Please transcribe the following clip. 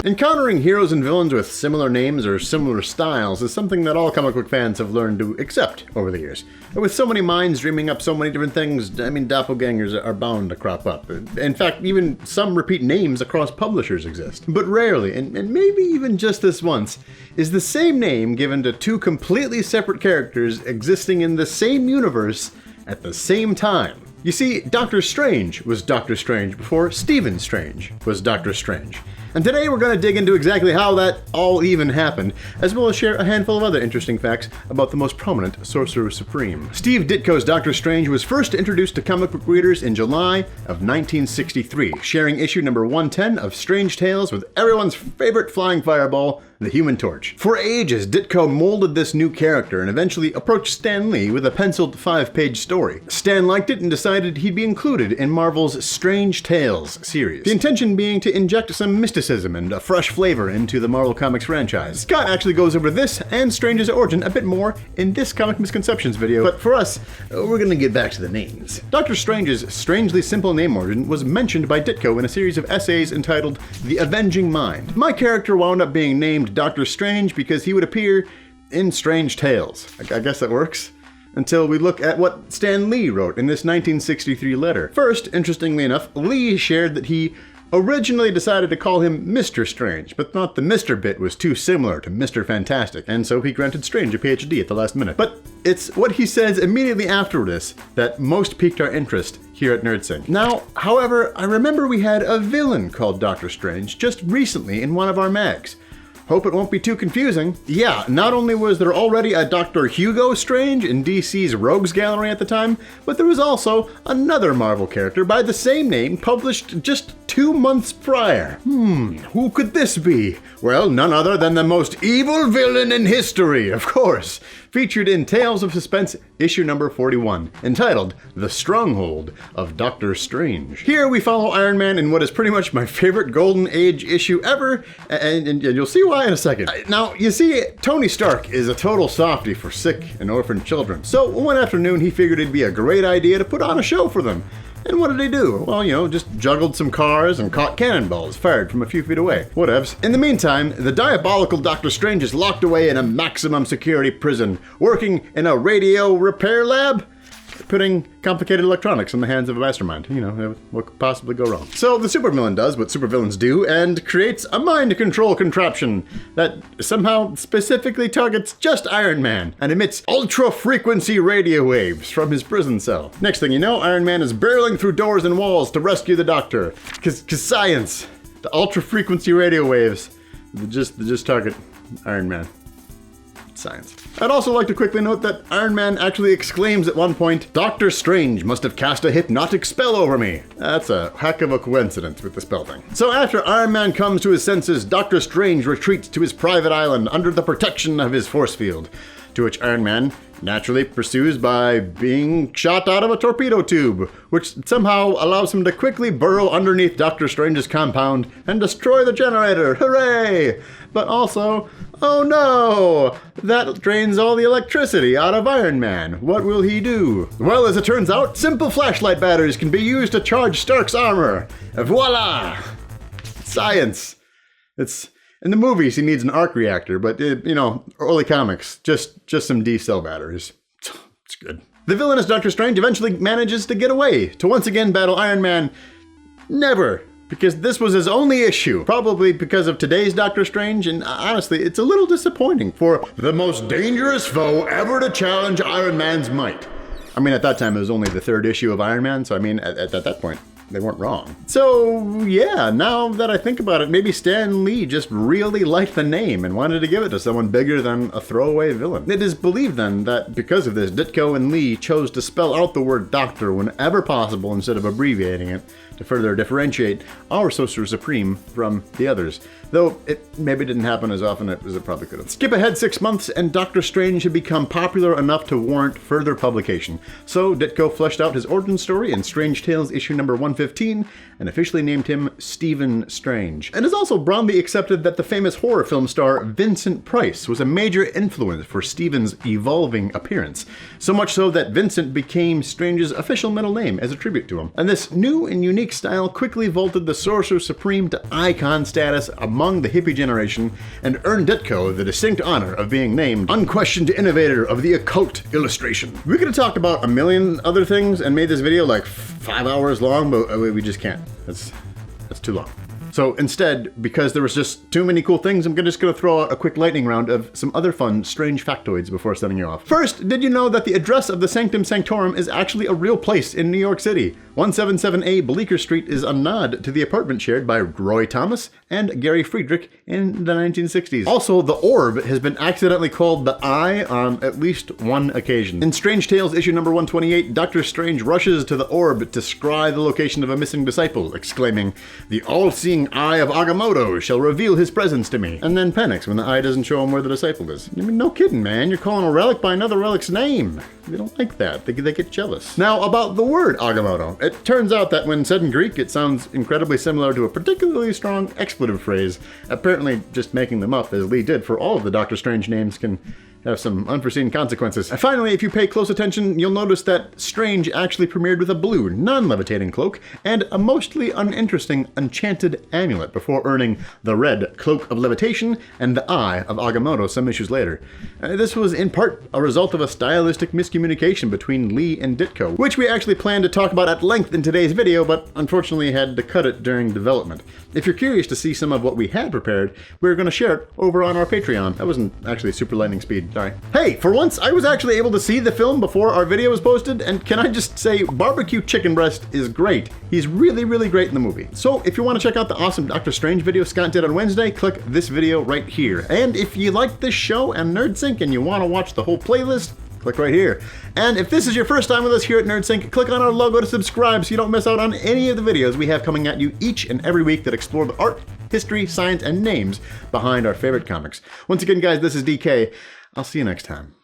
Encountering heroes and villains with similar names or similar styles is something that all comic book fans have learned to accept over the years. With so many minds dreaming up so many different things, I mean, doppelgangers are bound to crop up. In fact, even some repeat names across publishers exist. But rarely, and maybe even just this once, is the same name given to two completely separate characters existing in the same universe at the same time. You see, Doctor Strange was Doctor Strange before Stephen Strange was Doctor Strange. And today we're going to dig into exactly how that all even happened, as well as share a handful of other interesting facts about the most prominent Sorcerer Supreme. Steve Ditko's Doctor Strange was first introduced to comic book readers in July of 1963, sharing issue number 110 of Strange Tales with everyone's favorite flying fireball, the Human Torch. For ages, Ditko molded this new character and eventually approached Stan Lee with a penciled 5-page story. Stan liked it and decided he'd be included in Marvel's Strange Tales series, the intention being to inject some mysticism and a fresh flavor into the Marvel Comics franchise. Scott actually goes over this and Strange's origin a bit more in this Comic Misconceptions video, but for us, we're gonna get back to the names. Doctor Strange's strangely simple name origin was mentioned by Ditko in a series of essays entitled The Avenging Mind. My character wound up being named Doctor Strange because he would appear in Strange Tales. I guess that works. Until we look at what Stan Lee wrote in this 1963 letter. First, interestingly enough, Lee shared that he originally decided to call him Mr. Strange, but thought the Mr. bit was too similar to Mr. Fantastic, and so he granted Strange a PhD at the last minute. But it's what he says immediately after this that most piqued our interest here at NerdSync. Now, however, I remember we had a villain called Doctor Strange just recently in one of our mags. Hope it won't be too confusing. Yeah, not only was there already a Dr. Hugo Strange in DC's Rogues Gallery at the time, but there was also another Marvel character by the same name published just 2 months prior. Who could this be? Well, none other than the most evil villain in history, of course. Featured in Tales of Suspense issue number 41, entitled The Stronghold of Doctor Strange. Here we follow Iron Man in what is pretty much my favorite Golden Age issue ever, and you'll see why in a second. Now, you see, Tony Stark is a total softie for sick and orphaned children, so one afternoon he figured it'd be a great idea to put on a show for them. And what did he do? Well, just juggled some cars and caught cannonballs fired from a few feet away. Whatevs. In the meantime, the diabolical Doctor Strange is locked away in a maximum security prison, working in a radio repair lab, putting complicated electronics in the hands of a mastermind. What could possibly go wrong? So the supervillain does what supervillains do and creates a mind control contraption that somehow specifically targets just Iron Man and emits ultra-frequency radio waves from his prison cell. Next thing you know, Iron Man is barreling through doors and walls to rescue the Doctor. Cause science, the ultra-frequency radio waves, they just target Iron Man. Science. I'd also like to quickly note that Iron Man actually exclaims at one point, "Doctor Strange must have cast a hypnotic spell over me." That's a heck of a coincidence with the spell thing. So after Iron Man comes to his senses, Doctor Strange retreats to his private island under the protection of his force field, to which Iron Man naturally pursues by being shot out of a torpedo tube, which somehow allows him to quickly burrow underneath Doctor Strange's compound and destroy the generator. Hooray! But also, oh no! That drains all the electricity out of Iron Man. What will he do? Well, as it turns out, simple flashlight batteries can be used to charge Stark's armor. Voila! Science. In the movies, he needs an arc reactor, but, early comics, just some D-cell batteries. It's good. The villainous Doctor Strange eventually manages to get away, to once again battle Iron Man. Never. Because this was his only issue. Probably because of today's Doctor Strange, and honestly, it's a little disappointing for the most dangerous foe ever to challenge Iron Man's might. I mean, at that time, it was only the 3rd issue of Iron Man, so I mean, at that point, they weren't wrong. So, yeah, now that I think about it, maybe Stan Lee just really liked the name and wanted to give it to someone bigger than a throwaway villain. It is believed then that because of this, Ditko and Lee chose to spell out the word doctor whenever possible instead of abbreviating it to further differentiate our Sorcerer Supreme from the others. Though it maybe didn't happen as often as it probably could have. Skip ahead 6 months and Doctor Strange had become popular enough to warrant further publication. So Ditko fleshed out his origin story in Strange Tales issue number 115 and officially named him Stephen Strange. It is also broadly accepted that the famous horror film star Vincent Price was a major influence for Stephen's evolving appearance. So much so that Vincent became Strange's official middle name as a tribute to him. And this new and unique unique style quickly vaulted the Sorcerer Supreme to icon status among the hippie generation and earned Ditko the distinct honor of being named unquestioned innovator of the occult illustration. We could have talked about a million other things and made this video like 5 hours long, but we just can't. That's too long. So instead, because there was just too many cool things, I'm just gonna throw out a quick lightning round of some other fun, strange factoids before sending you off. First, did you know that the address of the Sanctum Sanctorum is actually a real place in New York City? 177A Bleecker Street is a nod to the apartment shared by Roy Thomas and Gary Friedrich in the 1960s. Also, the orb has been accidentally called the Eye on at least one occasion. In Strange Tales issue number 128, Dr. Strange rushes to the orb to scry the location of a missing disciple, exclaiming, "The all-seeing eye of Agamotto shall reveal his presence to me," and then panics when the eye doesn't show him where the disciple is. I mean, no kidding, man. You're calling a relic by another relic's name. They don't like that. They get jealous. Now, about the word Agamotto. It turns out that when said in Greek, it sounds incredibly similar to a particularly strong expletive phrase. Apparently, just making them up, as Lee did for all of the Doctor Strange names, can have some unforeseen consequences. And finally, if you pay close attention, you'll notice that Strange actually premiered with a blue, non-levitating cloak and a mostly uninteresting enchanted amulet before earning the red Cloak of Levitation and the Eye of Agamotto some issues later. This was in part a result of a stylistic miscommunication between Lee and Ditko, which we actually planned to talk about at length in today's video, but unfortunately had to cut it during development. If you're curious to see some of what we had prepared, we're going to share it over on our Patreon. That wasn't actually super lightning speed. Sorry. Hey, for once, I was actually able to see the film before our video was posted, and can I just say, barbecue chicken breast is great. He's really, really great in the movie. So if you want to check out the awesome Doctor Strange video Scott did on Wednesday, click this video right here. And if you like this show and NerdSync and you want to watch the whole playlist, click right here. And if this is your first time with us here at NerdSync, click on our logo to subscribe so you don't miss out on any of the videos we have coming at you each and every week that explore the art, history, science, and names behind our favorite comics. Once again, guys, this is DK. I'll see you next time.